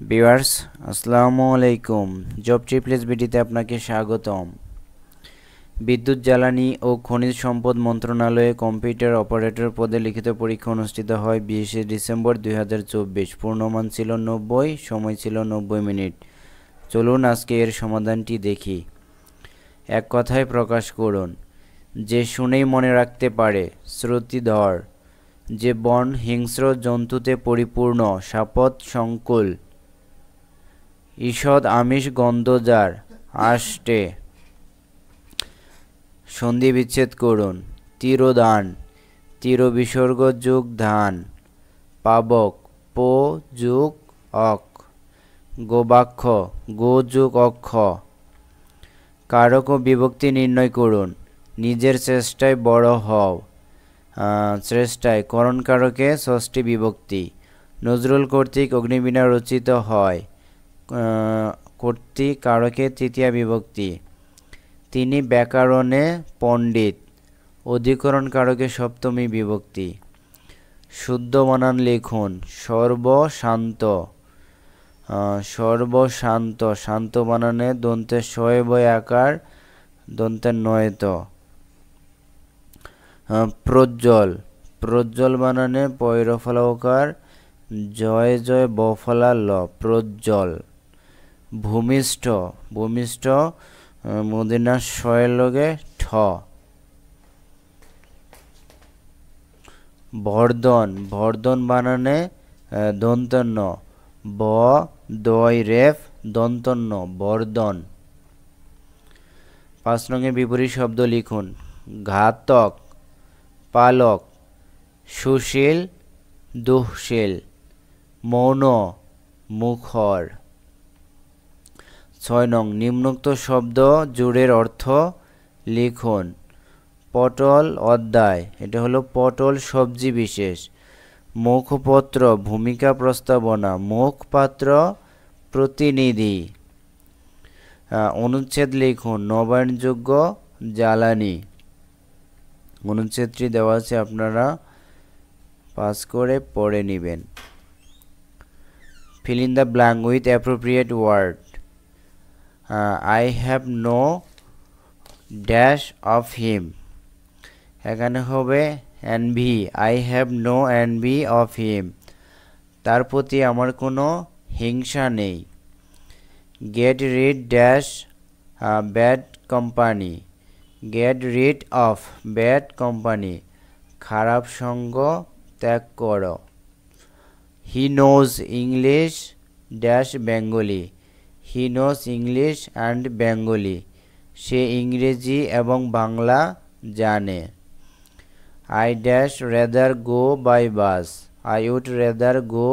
Viewers আসসালামু আলাইকুম। Job ট্রিপলেস বিডিতে আপনাকে স্বাগতম। বিদ্যুৎ জ্বালানি ও খনিজ সম্পদ মন্ত্রণালয়ে কম্পিউটার অপারেটর পদে লিখিত পরীক্ষা অনুষ্ঠিত হয় 20শে ডিসেম্বর 2024। পূর্ণমান ছিল 90, সময় ছিল 90 মিনিট। চলুন আজকে এর সমাধানটি দেখি। এক কথায় প্রকাশ করুন। যে শুনেই মনে রাখতে পারে শ্রুতিধর। যে বন হিংস্র জন্তুতে পরিপূর্ণ শাপথ সংকুল। ঈষৎ আমিষ গন্ধজার আষ্টে। সন্ধি বিচ্ছেদ করুন। তিরোদান তির বিসর্গ যুগ ধান। পাবক পো যুগ অক। গোবাক্ষ গো যুগ অক্ষ। কারক ও বিভক্তি নির্ণয় করুন। নিজের চেষ্টায় বড় হও। চেষ্টায় করণ কারকে ষষ্ঠী বিভক্তি। নজরুল কর্তৃক অগ্নিবীণা রচিত হয়। কর্তৃক কারকে তৃতীয়া বিভক্তি। তিনি ব্যাকরণে পণ্ডিত। অধিকরণ কারকে সপ্তমী বিভক্তি। শুদ্ধ বানান লিখুন। সর্বশান্ত সর্বশান্ত শান্ত বানানে দন্তে শয় বয় আকার দন্তে নয়ত। প্রজ্জ্বল প্রজ্জ্বল বানানে পৈরফলাকার জয় জয় বফলা ল প্রজ্জ্বল। ভূমিষ্ঠ ভূমিষ্ঠ মদিনা শয়ের লগে ঠ। বর্ধন বর্ধন বানানে দন্তন্য ব দয় রেফ দন্তন্য বর্ধন। 5 নংয়ের বিপরীত শব্দ লিখুন। ঘাতক পালক। সুশীল দুঃশীল। মৌন মুখর। 6 নং নিম্নোক্ত শব্দ জোড়ের অর্থ লিখুন। পটল অধ্যায়, এটা হলো পটল সবজি বিশেষ। মুখপত্র ভূমিকা প্রস্তাবনা। মুখপাত্র প্রতিনিধি। অনুচ্ছেদ লিখুন। নবায়নযোগ্য জ্বালানি। অনুচ্ছেদটি দেওয়া আছে, আপনারা পাস করে পড়ে নেবেন। fill in the blank with appropriate word. I have no dash of him. এখানে হবে envy. I have no envy of him. তার প্রতি আমার কোনো হিংসা নেই। get rid dash bad company. get rid of bad company. খারাপ সঙ্গ ত্যাগ করো। he knows English dash Bengali. he knows English and Bengali. সে ইংরেজি এবং বাংলা জানে। I dash rather go by bus. I would rather go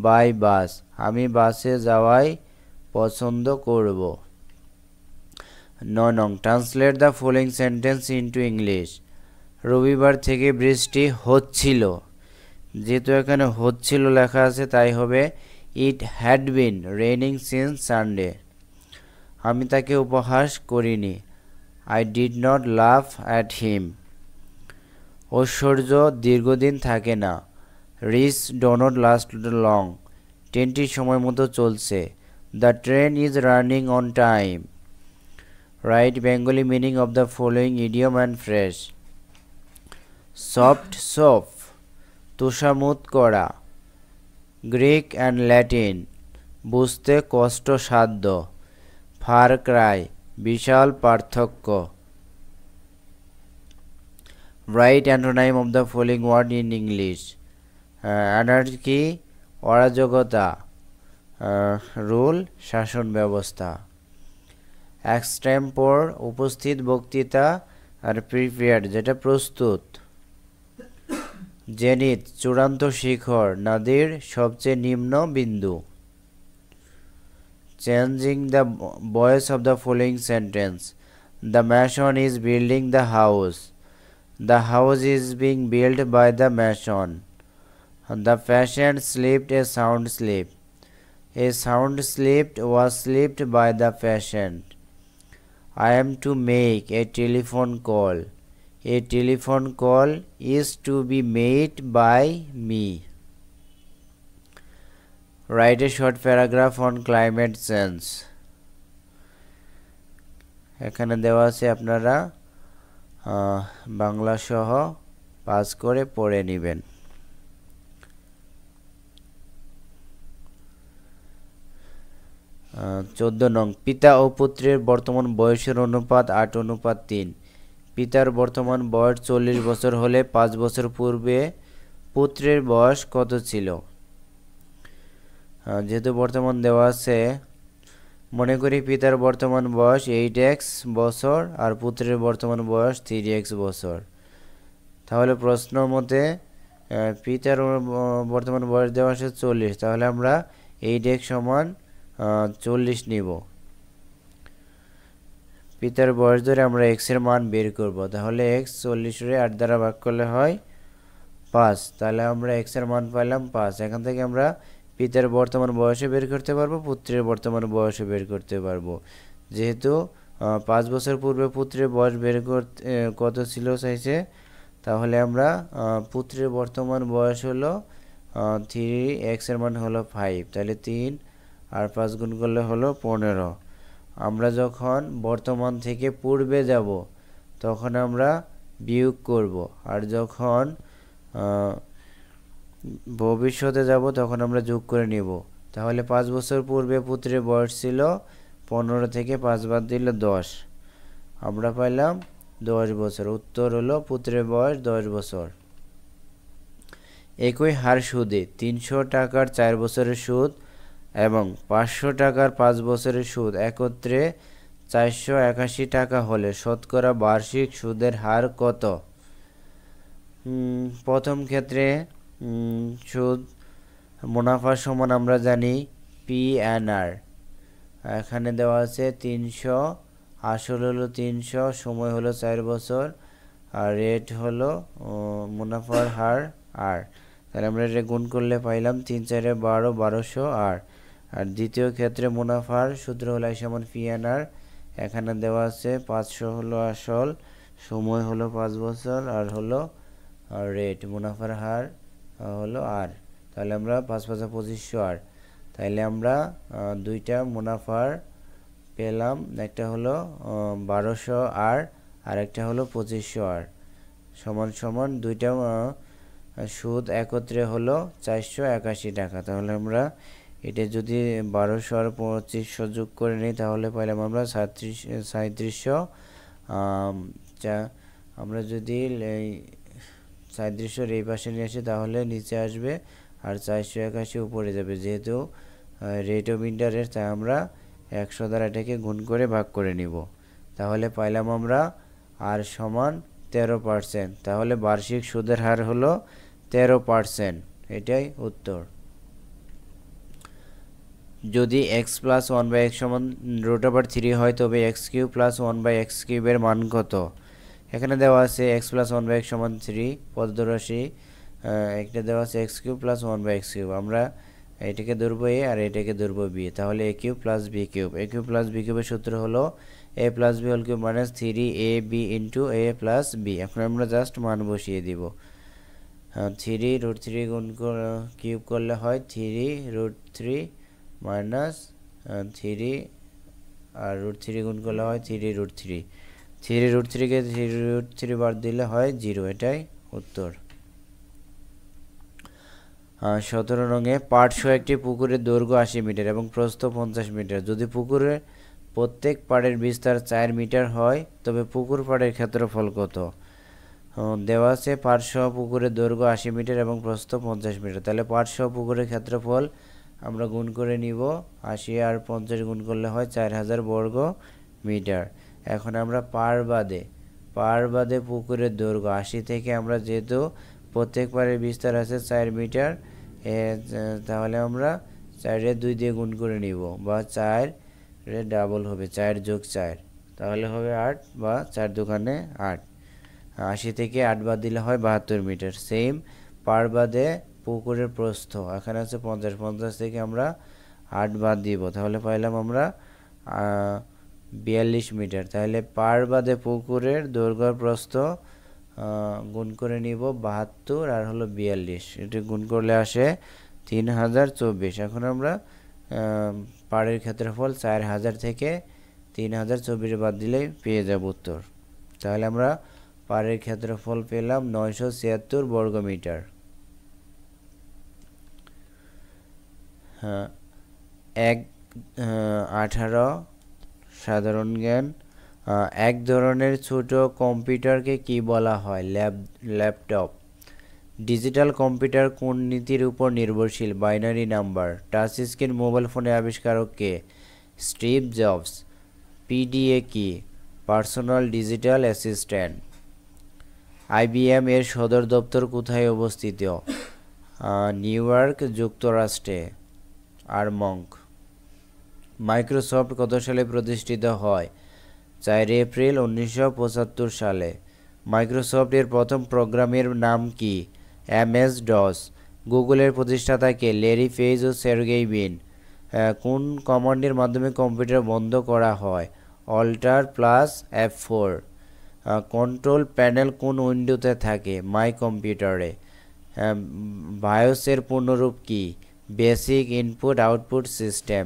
by bus. আমি বাসে যাওয়াই পছন্দ করব। 9 নং translate the following sentence into English. রবিবার থেকে বৃষ্টি হচ্ছিল। যেহেতু এখানে হচ্ছিল লেখা আছে, তাই হবে it had been raining since Sunday. আমি তাকে উপহাস করিনি। I did not laugh at him. ঐশ্বর্য দীর্ঘদিন থাকে না। Rich do not last long. ট্রেনটি সময় মতো চলছে। The train is running on time. Write Bengali meaning of the following idiom and fresh. Soft soap তোষামোদ করা। গ্রিক অ্যান্ড ল্যাটিন বুঝতে কষ্টসাধ্য। ফার ক্রাই বিশাল পার্থক্য। Right অ্যান্টোনাইম of the following word in English. Anarchy অরাজকতা। রুল শাসন ব্যবস্থা। এক্সটেম্পোর উপস্থিত বক্তৃতা। আর প্রিপেয়ার্ড যেটা প্রস্তুত। জেনিথ চূড়ান্ত শিখর। নাদির সবচেয়ে নিম্ন বিন্দু। Changing the voice of the following sentence. The mason is building the house. The house is being build by the mason. The patient slipped a sound slip. A sound slipped was slipped by the patient. I am to make a telephone call. A telephone call is to be made by me. Write a short paragraph on climate change. এখানে দেওয়া আছে, আপনারা বাংলা সহ pass করে পড়ে নেবেন। 14 নং, পিতা ও পুত্রের বর্তমান বয়সের অনুপাত 8:3। পিতার বর্তমান বয়স 40 বছর হলে 5 বছর পূর্বে পুত্রের বয়স কত ছিল? যেহেতু বর্তমান দেওয়া আছে, মনে করি পিতার বর্তমান বয়স 8x বছর আর পুত্রের বর্তমান বয়স 3x বছর। তাহলে প্রশ্ন মতে পিতার বর্তমান বয়স দেওয়া আছে 40, তাহলে আমরা 8x সমান 40 নিব। পিতার বয়স ধরে আমরা x এর মান বের করব। তাহলে x 40 রে 8 দ্বারা ভাগ করলে হয় 5, তাহলে আমরা x এর মান পাইলাম 5। এখান থেকে আমরা পিতার বর্তমান বয়সও বের করতে পারবো, পুত্রের বর্তমান বয়সও বের করতে পারবো। যেহেতু 5 বছর পূর্বে পুত্রের বয়স বের করতে কত ছিল চাইছে, তাহলে আমরা পুত্রের বর্তমান বয়স হলো 3, x এর মান হলো 5, তাহলে 3 আর 5 গুণ করলে হলো 15। আমরা যখন বর্তমান থেকে পূর্বে যাব তখন আমরা বিয়োগ করব, আর যখন ভবিষ্যতে যাব তখন আমরা যোগ করে নিব। তাহলে 5 বছর পূর্বে পুত্রের বয়স ছিল 15 থেকে 5 বাদ দিলে 10, আমরা পাইলাম 10 বছর। উত্তর হলো পুত্রের বয়স 10 বছর। একই হার সুদে 300 টাকার 4 বছরের সুদ এবং 500 টাকার 5 বছরের সুদ একত্রে 481 টাকা হলে শতকরা বার্ষিক সুদের হার কত? প্রথম ক্ষেত্রে সুদ মুনাফা সমান আমরা জানি PNR। এখানে দেওয়া আছে 300, আসল হলো 300, সময় হলো 4 বছর, আর রেট হলো মুনাফার হার আর। তাহলে আমরা এটা গুণ করলে পাইলাম 3 4 12, 1200 আর। দ্বিতীয় ক্ষেত্রে মুনাফার সূত্র হলো সমান PNR। এখানে দেওয়া আছে 500 হলো আসল, সময় হলো 5 বছর, আর হলো রেট মুনাফার হার হলো আর। তাহলে আমরা 5 5 2500 আর। তাইলে আমরা দুইটা মুনাফার পেলাম, একটা হলো 1200 আর একটা হলো 2500 আর, সমান সমান দুইটা সুদ একত্রে হলো 481 টাকা। তাহলে আমরা এটা যদি 1200 আর 2500 যোগ করে নিই তাহলে পাইলাম আমরা 3700। আমরা যদি 3700 এই পাশে নিয়ে আসি তাহলে নিচে আসবে, আর 481 উপরে যাবে। যেহেতু রেট অফ ইন্টারেস্ট, তাই আমরা 100 দ্বারা এটাকে গুণ করে ভাগ করে নিব। তাহলে পাইলাম আমরা আর সমান 13%। তাহলে বার্ষিক সুদের হার হলো 13%। এটাই উত্তর। যদি x + 1/x সমান √3 হয় তবে x³ + 1/x³ এর মান কত? এখানে দেওয়া আছে x + 1/x সমান 3, পদরাশি একটা দেওয়া আছে x³ + 1/x³। আমরা এটাকে ধরব a আর এটাকে ধরব b, তাহলে a³ + b³ a³ + b³ এর সূত্র হলো a + b = -3ab * a + b। এখন আমরা জাস্ট মান বসিয়ে দিব। 3 √3 গুণ কিউব করলে হয় 3√3 - 3 আর √3 গুণ করলে হয় 3√3। 3√3 কে 3√3 বাদ দিলে হয় 0। এটাই উত্তর। 17 নংয়ে পাড়সহ একটি পুকুরের দৈর্ঘ্য 80 মিটার এবং প্রস্থ 50 মিটার। যদি পুকুরের প্রত্যেক পাড়ের বিস্তার 4 মিটার হয় তবে পুকুর পাড়ের ক্ষেত্রফল কত? দেওয়া আছে পাড়সহ পুকুরের দৈর্ঘ্য 80 মিটার এবং প্রস্থ 50 মিটার। তাহলে পাড়সহ পুকুরের ক্ষেত্রফল আমরা গুণ করে নিব। 80 আর 50 গুণ করলে হয় 4000 বর্গ মিটার। এখন আমরা পাড় বাদে পুকুরের দৈর্ঘ্য 80 থেকে আমরা যেহেতু প্রত্যেক পাড়ের বিস্তার আছে 4 মিটার, তাহলে আমরা 4 2 দিয়ে গুণ করে নিব, বা 4 ডাবল হবে 4 + 4, তাহলে হবে 8, বা 4 দোকানে 8। 80 থেকে 8 বাদ দিলে হয় 72 মিটার। সেম পাড় বাদে পুকুরের প্রস্থ এখানে আছে 50 থেকে আমরা 8 বাদ দিব, তাহলে পাইলাম আমরা 42 মিটার। তাহলে পাড় বাদে পুকুরের দৈর্ঘ্য প্রস্থ গুণ করে নিব 72 আর হলো 42, এটা গুণ করলে আসে 3024। এখন আমরা পাড়ের ক্ষেত্রফল 4000 থেকে 3024 বাদ দিলেই পেয়ে যাব উত্তর। তাহলে আমরা পাড়ের ক্ষেত্রফল পেলাম 976 বর্গমিটার। 18 সাধারণ জ্ঞান। এক ধরনের ছোট কম্পিউটারকে কি বলা হয়? ল্যাপটপ। ডিজিটাল কম্পিউটার কোন নীতির উপর নির্ভরশীল? Binary number. Touch screen mobile ফোনের আবিষ্কারক কে? Steve Jobs. পিডিএ কি? Personal digital assistant. আইবিএম এর সদর দপ্তর কোথায় অবস্থিত? নিউ ইয়র্ক, যুক্তরাষ্ট্রে। আর্মঙ্ক। মাইক্রোসফট কত সালে প্রতিষ্ঠিত হয়? 4 এপ্রিল 1975 সালে। মাইক্রোসফট এর প্রথম প্রোগ্রামের নাম কি? MS DOS। গুগলের প্রতিষ্ঠাতা কে? ল্যারি পেজ ও সের্গেই ব্রিন। কোন কমান্ডের মাধ্যমে কম্পিউটার বন্ধ করা হয়? Alt+F4। কন্ট্রোল প্যানেল কোন উইন্ডোতে থাকে? মাই কম্পিউটারে। বায়োসের পূর্ণরূপ কি? Basic input output system.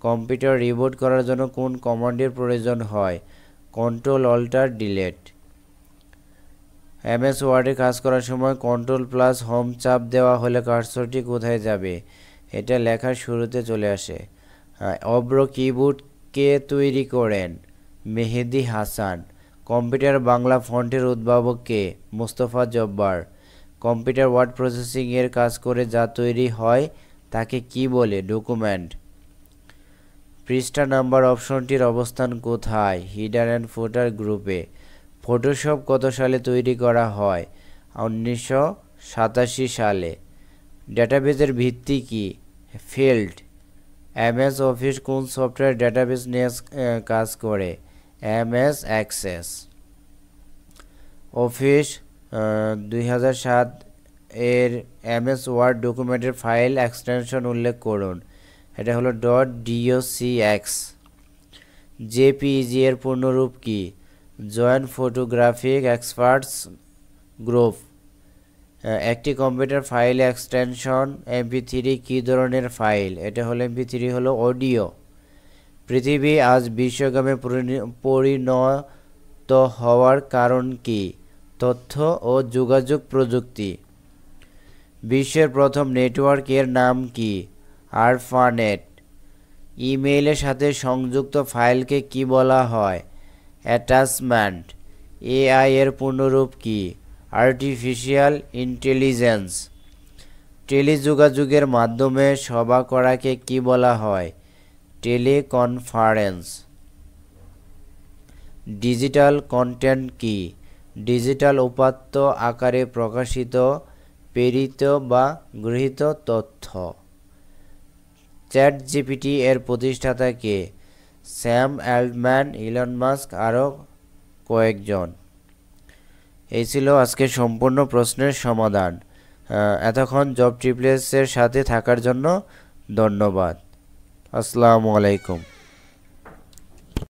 Computer reboot করার জন্য কোন কমান্ডের প্রয়োজন হয়? Ctrl+Alt+Delete। MS ওয়ার্ডে কাজ করার সময় Ctrl+Home চাপ দেওয়া হলে কার্সরটি কোথায় যাবে? এটা লেখার শুরুতে চলে আসে। অব্র কিবোর্ড কে তৈরি করেন? মেহেদি হাসান। কম্পিউটার বাংলা ফন্টের উদ্ভাবক কে? Mostafa Jabbar. Computer word processing এর কাজ করে যা তৈরি হয় তাকে কি বলে? ডকুমেন্ট। পৃষ্ঠা নাম্বার অপশনটির অবস্থান কোথায়? হিডার অ্যান্ড ফুটার গ্রুপে। ফটোশপ কত সালে তৈরি করা হয়? 1987 সালে। ডেটাবেজের ভিত্তি কি? ফিল্ড। MS অফিস কোন সফটওয়্যার ডেটাবেজ নিয়ে কাজ করে? MS access. অফিস 2007 এর MS ওয়ার্ড ডকুমেন্টের ফাইল এক্সটেনশন উল্লেখ করুন। এটা হলো .docx। JPEG এর পূর্ণরূপ কি? Joint photographic experts group. একটি কম্পিউটার ফাইল এক্সটেনশন MP3 কি ধরনের ফাইল? এটা হলো MP3 হলো অডিও। পৃথিবী আজ বিশ্বগ্রামে পরিণত হওয়ার কারণ কি? তথ্য ও যোগাযোগ প্রযুক্তি। বিশ্বের প্রথম নেটওয়ার্ক এর নাম কি? আরপানেট। ইমেইলের সাথে সংযুক্ত ফাইলকে কি বলা হয়? অ্যাটাচমেন্ট। AI এর পূর্ণরূপ কি? Artificial intelligence. টেলিযোগাযোগের মাধ্যমে সভা করাকে কি বলা হয়? টেলিকনফারেন্স। ডিজিটাল কন্টেন্ট কি? ডিজিটাল উপাত্ত আকারে প্রকাশিত, প্রেরিত বা গৃহীত তথ্য। ChatGPT এর প্রতিষ্ঠাতা কে? স্যাম অ্যাল্টম্যান, ইলন মাস্ক আরও কয়েকজন। এই ছিল আজকে সম্পূর্ণ প্রশ্নের সমাধান। এতক্ষণ জব ট্রিপলেসের সাথে থাকার জন্য ধন্যবাদ। আসসালামু আলাইকুম।